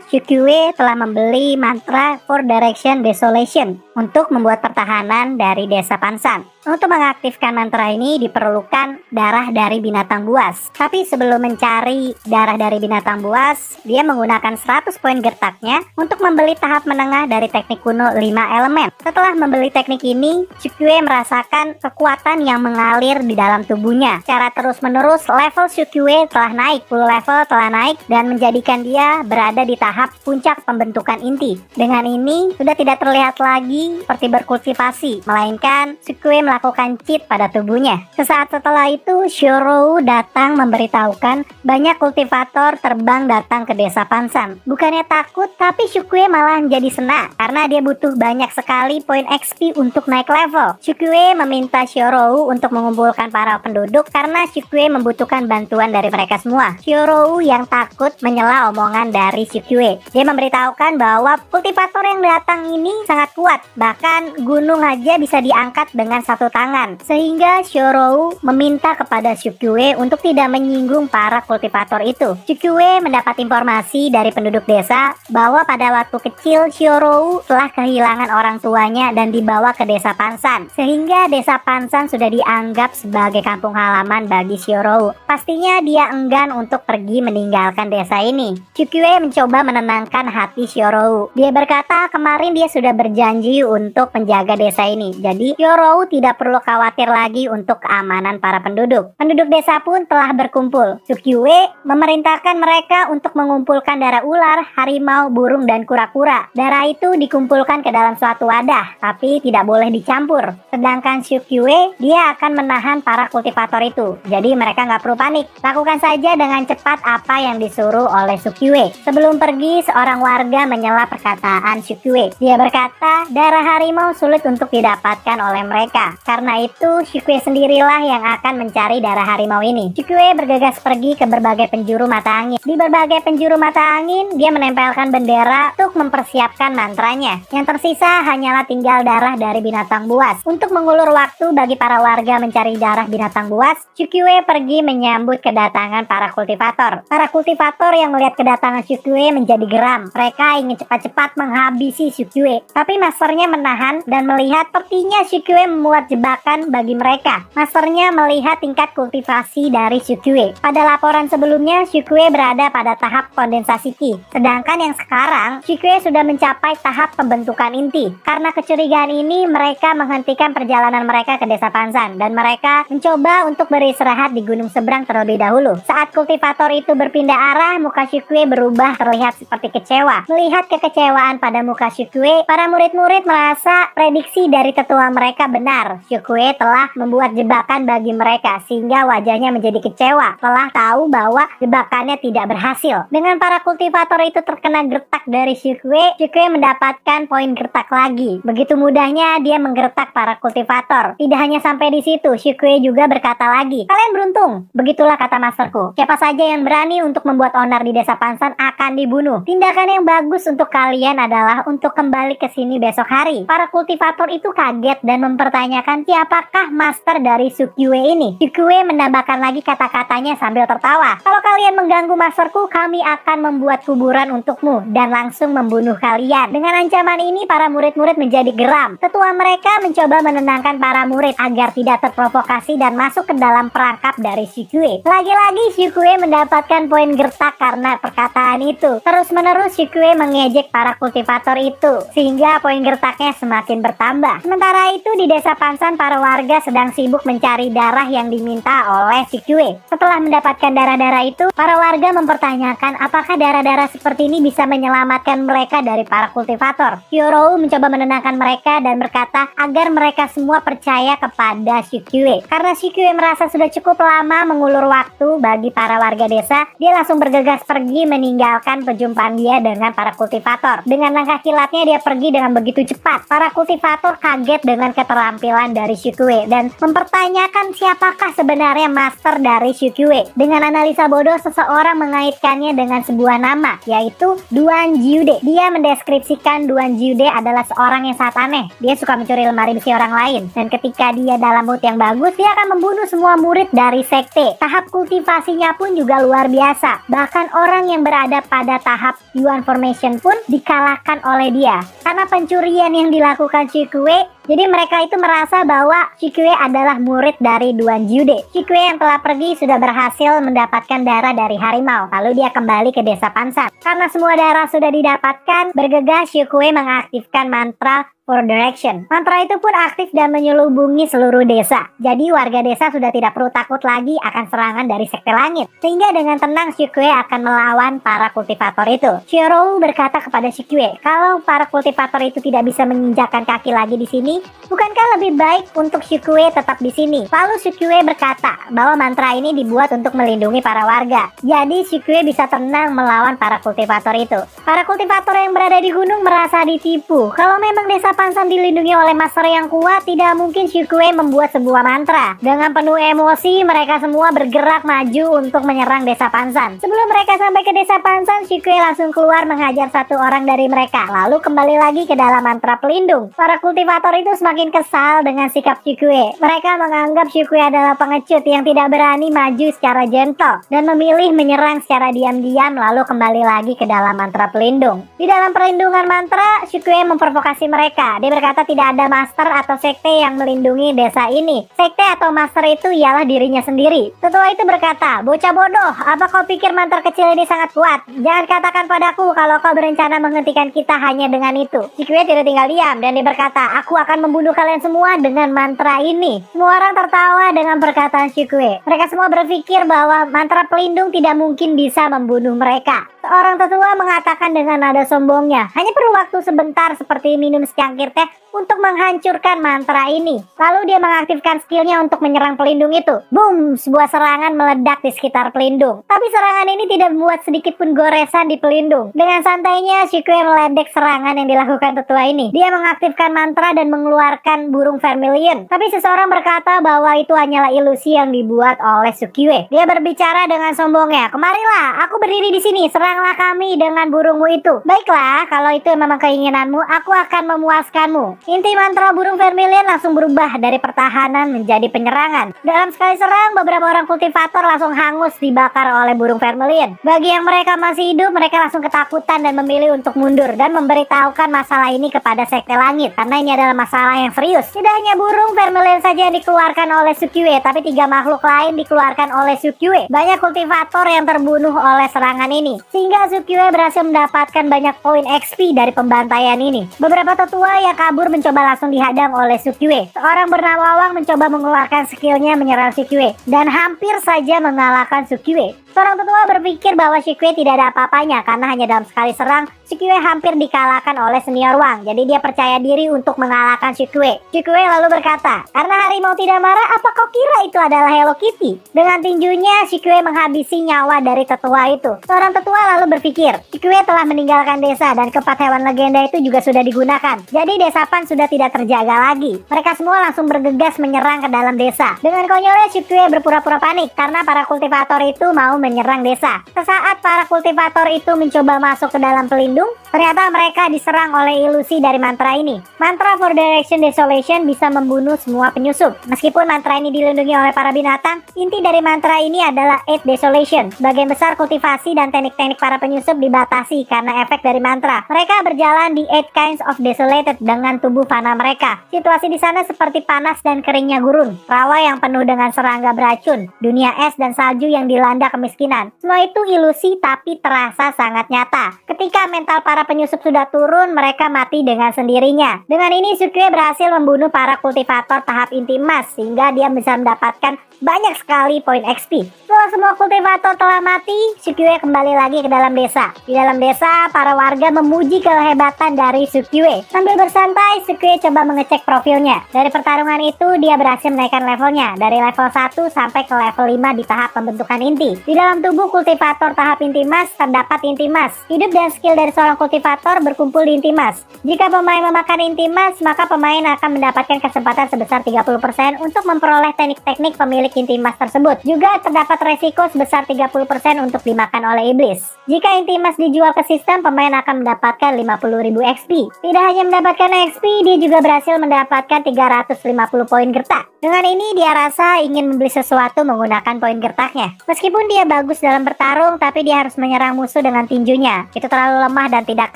Shukue telah membeli mantra Four Direction Desolation untuk membuat pertahanan dari desa Pansan. Untuk mengaktifkan mantra ini diperlukan darah dari binatang buas. Tapi sebelum mencari darah dari binatang buas, dia menggunakan 100 poin gertaknya untuk membeli tahap menengah dari teknik kuno 5 elemen. Setelah membeli teknik ini, Shukue merasakan kekuatan yang mengalir di dalam tubuhnya. Secara terus-menerus, level Shukue telah naik, full level telah naik, dan menjadikan dia berada di tahap puncak pembentukan inti. Dengan ini, sudah tidak terlihat lagi seperti berkultivasi, melainkan Shukue melakukan cheat pada tubuhnya. Sesaat setelah itu, Shorou datang memberitahukan banyak kultivator terbang datang ke desa Pansan. Bukannya takut, tapi Shukue malah menjadi senang karena dia butuh banyak sekali poin XP untuk naik level. Shukue meminta Shorou untuk mengumpulkan para penduduk karena Shukue membutuhkan bantuan dari mereka semua. Shorou yang takut menyela omongan dari Shukue. Dia memberitahukan bahwa kultivator yang datang ini sangat kuat, bahkan gunung aja bisa diangkat dengan satu tangan. Sehingga Shorou meminta kepada Shukue untuk tidak menyinggung para kultivator itu. Shukue mendapat informasi dari penduduk desa bahwa pada waktu kecil Shorou telah kehilangan orang tuanya dan dibawa ke desa Pansan. Sehingga desa Pansan sudah dianggap sebagai kampung halaman bagi Shorou. Pastinya dia enggan untuk pergi meninggalkan desa ini. Shukue mencoba menenangkan hati Shorou. Dia berkata kemarin dia sudah berjanji untuk menjaga desa ini. Jadi Shorou tidak perlu khawatir lagi untuk keamanan para penduduk. Penduduk desa pun telah berkumpul. Shukue memerintahkan mereka untuk mengumpulkan darah ular, harimau, burung, dan kura-kura. Darah itu dikumpulkan ke dalam suatu wadah, tapi tidak boleh dicampur. Sedangkan Shukue, dia akan menahan para kultivator itu. Jadi mereka nggak perlu panik. Lakukan saja dengan cepat apa yang disuruh oleh Shukue. Sebelum pergi, seorang warga menyela perkataan Shukue. Dia berkata, darah harimau sulit untuk didapatkan oleh mereka. Karena itu, Shukue sendirilah yang akan mencari darah harimau ini. Shukue bergegas pergi ke berbagai penjuru mata angin. Di berbagai penjuru mata angin, dia menempelkan bendera untuk mempersiapkan mantranya. Yang tersisa hanyalah tinggal darah dari binatang buas. Untuk mengulur waktu bagi para warga mencari darah binatang buas, Shukue pergi menyambut kedatangan para kultivator. Para kultivator yang melihat kedatangan Shukue menjadi geram. Mereka ingin cepat-cepat menghabisi Shukue. Tapi masternya menahan dan melihat sepertinya Shukue membuat jebakan bagi mereka. Masternya melihat tingkat kultivasi dari Shukue. Pada laporan sebelumnya, Shukue berada pada tahap kondensasi Ki. Sedangkan yang sekarang, Shukue sudah mencapai tahap pembentukan inti. Karena kecurigaan ini, mereka menghentikan perjalanan mereka ke desa Pansan. Dan mereka mencoba untuk beristirahat di gunung seberang terlebih dahulu. Saat kultivator itu berpindah arah, muka Shukue berubah terlihat seperti kecewa. Melihat kekecewaan pada muka Shukue, para murid-murid merasa prediksi dari tetua mereka benar. Shukue telah membuat jebakan bagi mereka sehingga wajahnya menjadi kecewa setelah tahu bahwa jebakannya tidak berhasil. Dengan para kultivator itu terkena gertak dari Shukue, Shukue mendapatkan poin gertak lagi. Begitu mudahnya dia menggertak para kultivator. Tidak hanya sampai di situ, Shukue juga berkata lagi, kalian beruntung. Begitulah kata masterku. Siapa saja yang berani untuk membuat onar di desa Pansan akan dibunuh. Tindakan yang bagus untuk kalian adalah untuk kembali ke sini besok hari. Para kultivator itu kaget dan mempertanyakan siapakah master dari Shukue ini. Shukue menambahkan lagi kata-katanya sambil tertawa. Kalau kalian mengganggu masterku, kami akan membuat kuburan untukmu dan langsung membunuh kalian. Dengan ancaman ini, para murid-murid menjadi geram. Tetua mereka mencoba menenangkan para murid agar tidak terprovokasi dan masuk ke dalam perangkap dari Shukue. Lagi-lagi Shukue mendapatkan poin gertak karena perkataan itu. Terus-menerus Shukue mengejek para kultivator itu sehingga poin gertaknya semakin bertambah. Sementara itu di desa Pansan, para warga sedang sibuk mencari darah yang diminta oleh Shukue. Setelah mendapatkan darah-darah itu, para warga mempertanyakan apakah darah-darah seperti ini bisa menyelamatkan mereka dari para kultivator. Shorou mencoba menenangkan mereka dan berkata agar mereka semua percaya kepada Shukue. Karena Shukue merasa sudah cukup lama mengulur waktu bagi para warga desa, dia langsung bergegas pergi meninggalkan perjumpaan dia dengan para kultivator. Dengan langkah kilatnya dia pergi dengan begitu cepat. Para kultivator kaget dengan keterampilan kesalahan dari Shikue dan mempertanyakan siapakah sebenarnya master dari Shikue. Dengan analisa bodoh, seseorang mengaitkannya dengan sebuah nama, yaitu Duan Jiude. Dia mendeskripsikan Duan Jiude adalah seorang yang sangat aneh. Dia suka mencuri lemari besi orang lain, dan ketika dia dalam mood yang bagus, dia akan membunuh semua murid dari sekte. Tahap kultivasinya pun juga luar biasa. Bahkan orang yang berada pada tahap Yuan Formation pun dikalahkan oleh dia. Karena pencurian yang dilakukan Shikue, jadi mereka itu merasa bahwa Shikue adalah murid dari Duan Jiude. Shikue yang telah pergi sudah berhasil mendapatkan darah dari harimau. Lalu dia kembali ke desa Pansan. Karena semua darah sudah didapatkan, bergegas Shikue mengaktifkan mantra for direction. Mantra itu pun aktif dan menyelubungi seluruh desa. Jadi warga desa sudah tidak perlu takut lagi akan serangan dari sekte langit. Sehingga dengan tenang Shikue akan melawan para kultivator itu. Shirou berkata kepada Shikue, kalau para kultivator itu tidak bisa menginjakkan kaki lagi di sini, bukankah lebih baik untuk Shikue tetap di sini? Lalu Shikue berkata bahwa mantra ini dibuat untuk melindungi para warga. Jadi Shikue bisa tenang melawan para kultivator itu. Para kultivator yang berada di gunung merasa ditipu. Kalau memang desa Pansan dilindungi oleh master yang kuat, tidak mungkin Shikue membuat sebuah mantra. Dengan penuh emosi, mereka semua bergerak maju untuk menyerang desa Pansan. Sebelum mereka sampai ke desa Pansan, Shikue langsung keluar menghajar satu orang dari mereka, lalu kembali lagi ke dalam mantra pelindung. Para kultivator itu semakin kesal dengan sikap Shikue. Mereka menganggap Shikue adalah pengecut yang tidak berani maju secara gentle dan memilih menyerang secara diam-diam lalu kembali lagi ke dalam mantra pelindung. Di dalam perlindungan mantra, Shikue memprovokasi mereka. Dia berkata tidak ada master atau sekte yang melindungi desa ini. Sekte atau master itu ialah dirinya sendiri. Tetua itu berkata, bocah bodoh, apa kau pikir mantra kecil ini sangat kuat? Jangan katakan padaku kalau kau berencana menghentikan kita hanya dengan itu. Shikue tidak tinggal diam dan dia berkata, aku akan membunuh kalian semua dengan mantra ini. Semua orang tertawa dengan perkataan Shikue. Mereka semua berpikir bahwa mantra pelindung tidak mungkin bisa membunuh mereka. Seorang tetua mengatakan dengan nada sombongnya, hanya perlu waktu sebentar seperti minum secangkir teh untuk menghancurkan mantra ini. Lalu dia mengaktifkan skillnya untuk menyerang pelindung itu. Boom! Sebuah serangan meledak di sekitar pelindung. Tapi serangan ini tidak membuat sedikit pun goresan di pelindung. Dengan santainya Shikue meledek serangan yang dilakukan tetua ini. Dia mengaktifkan mantra dan mengeluarkan burung vermilion. Tapi seseorang berkata bahwa itu hanyalah ilusi yang dibuat oleh Shikue. Dia berbicara dengan sombongnya, kemarilah, aku berdiri di sini, seranglah kami dengan burungmu itu. Baiklah, kalau itu memang keinginanmu, aku akan memuaskanmu. Inti mantra burung vermilion langsung berubah dari pertahanan menjadi penyerangan. Dalam sekali serang, beberapa orang kultivator langsung hangus dibakar oleh burung vermilion. Bagi yang mereka masih hidup, mereka langsung ketakutan dan memilih untuk mundur dan memberitahukan masalah ini kepada sekte langit, karena ini adalah masalah yang serius. Tidak hanya burung vermilion saja yang dikeluarkan oleh Shikue, tapi 3 makhluk lain dikeluarkan oleh Shikue. Banyak kultivator yang terbunuh oleh serangan ini, sehingga Shikue berhasil mendapatkan banyak poin XP dari pembantaian ini. Beberapa tetua yang kabur mencoba langsung dihadang oleh Shikue. Seorang bernama Wang mencoba mengeluarkan skillnya menyerang Shikue dan hampir saja mengalahkan Shikue. Seorang tetua berpikir bahwa Shikue tidak ada apa-apanya karena hanya dalam sekali serang Shikue hampir dikalahkan oleh senior Wang. Jadi dia percaya diri untuk mengalahkan Shikue. Shikue lalu berkata, karena harimau tidak marah, apa kau kira itu adalah Hello Kitty? Dengan tinjunya Shikue menghabisi nyawa dari tetua itu. Seorang tetua lalu berpikir, Shikue telah meninggalkan desa dan keempat hewan legenda itu juga sudah digunakan. Jadi desa Pan sudah tidak terjaga lagi. Mereka semua langsung bergegas menyerang ke dalam desa. Dengan konyolnya Shikue berpura-pura panik karena para kultivator itu mau menyerang desa. Sesaat para kultivator itu mencoba masuk ke dalam pelindung, ternyata mereka diserang oleh ilusi dari mantra ini. Mantra for direction desolation bisa membunuh semua penyusup. Meskipun mantra ini dilindungi oleh para binatang, inti dari mantra ini adalah 8 desolation. Sebagian besar kultivasi dan teknik-teknik para penyusup dibatasi karena efek dari mantra. Mereka berjalan di 8 kinds of desolated dengan tubuh fana mereka. Situasi di sana seperti panas dan keringnya gurun, rawa yang penuh dengan serangga beracun, dunia es dan salju yang dilanda kemiskinan. Semua itu ilusi tapi terasa sangat nyata. Ketika mental para penyusup sudah turun, mereka mati dengan sendirinya. Dengan ini Shikue berhasil membunuh para kultivator tahap inti emas sehingga dia bisa mendapatkan banyak sekali poin XP. Setelah semua kultivator telah mati, Shikue kembali lagi ke dalam desa. Di dalam desa, para warga memuji kehebatan dari Shikue. Sambil bersantai, Shikue coba mengecek profilnya. Dari pertarungan itu, dia berhasil menaikkan levelnya dari level 1 sampai ke level 5 di tahap pembentukan inti. Di dalam tubuh kultivator tahap inti emas terdapat inti emas. Hidup dan skill dari seorang kultivator berkumpul di inti emas. Jika pemain memakan inti emas, maka pemain akan mendapatkan kesempatan sebesar 30% untuk memperoleh teknik-teknik pemilik inti emas tersebut. Juga terdapat resiko sebesar 30% untuk dimakan oleh iblis. Jika inti emas dijual ke sistem, pemain akan mendapatkan 50.000 XP. Tidak hanya mendapatkan XP, dia juga berhasil mendapatkan 350 poin gertak. Dengan ini dia rasa ingin membeli sesuatu menggunakan poin gertaknya. Meskipun dia bagus dalam bertarung, tapi dia harus menyerang musuh dengan tinjunya. Itu terlalu lemah dan tidak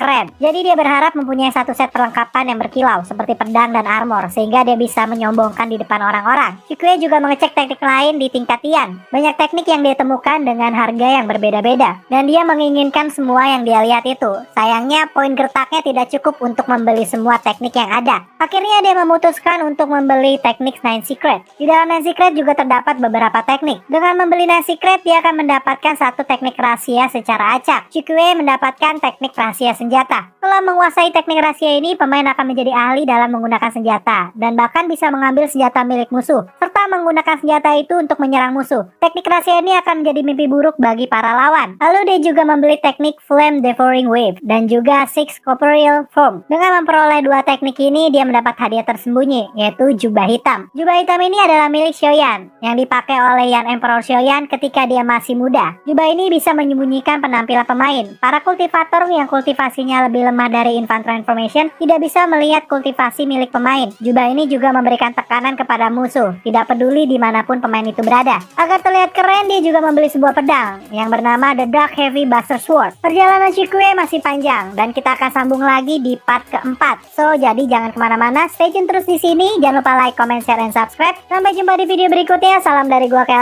keren. Jadi dia berharap mempunyai satu set perlengkapan yang berkilau seperti pedang dan armor, sehingga dia bisa menyombongkan di depan orang-orang. Chikwe juga mengecek teknik lain di tingkat Tian. Banyak teknik yang dia temukan dengan harga yang berbeda-beda, dan dia menginginkan semua yang dia lihat itu. Sayangnya poin gertaknya tidak cukup untuk membeli semua teknik yang ada. Akhirnya dia memutuskan untuk membeli teknik Nine Secret. Di dalam Nine Secret juga terdapat beberapa teknik. Dengan membeli Nine Secret, dia akan mendapatkan satu teknik rahasia secara acak. Chikwe mendapatkan teknik rahasia senjata. Setelah menguasai teknik rahasia ini, pemain akan menjadi ahli dalam menggunakan senjata, dan bahkan bisa mengambil senjata milik musuh, serta menggunakan senjata itu untuk menyerang musuh. Teknik rahasia ini akan menjadi mimpi buruk bagi para lawan. Lalu dia juga membeli teknik Flame Devouring Wave, dan juga Six Corporeal Form. Dengan memperoleh dua teknik ini, dia mendapat hadiah tersembunyi, yaitu jubah hitam. Jubah hitam ini adalah milik Xiaoyan, yang dipakai oleh Yan Emperor Xiaoyan ketika dia masih muda. Jubah ini bisa menyembunyikan penampilan pemain. Para kultivator yang kultivasinya lebih lemah dari Infant Transformation tidak bisa melihat kultivasi milik pemain. Jubah ini juga memberikan tekanan kepada musuh, tidak peduli dimanapun pemain itu berada. Agar terlihat keren, dia juga membeli sebuah pedang yang bernama The Dark Heavy Buster Sword. Perjalanan Chikwe masih panjang, dan kita akan sambung lagi di part keempat. So, jadi jangan kemana-mana, stay tune terus di sini. Jangan lupa like, comment, share, dan subscribe. Sampai jumpa di video berikutnya. Salam dari gua, Kel.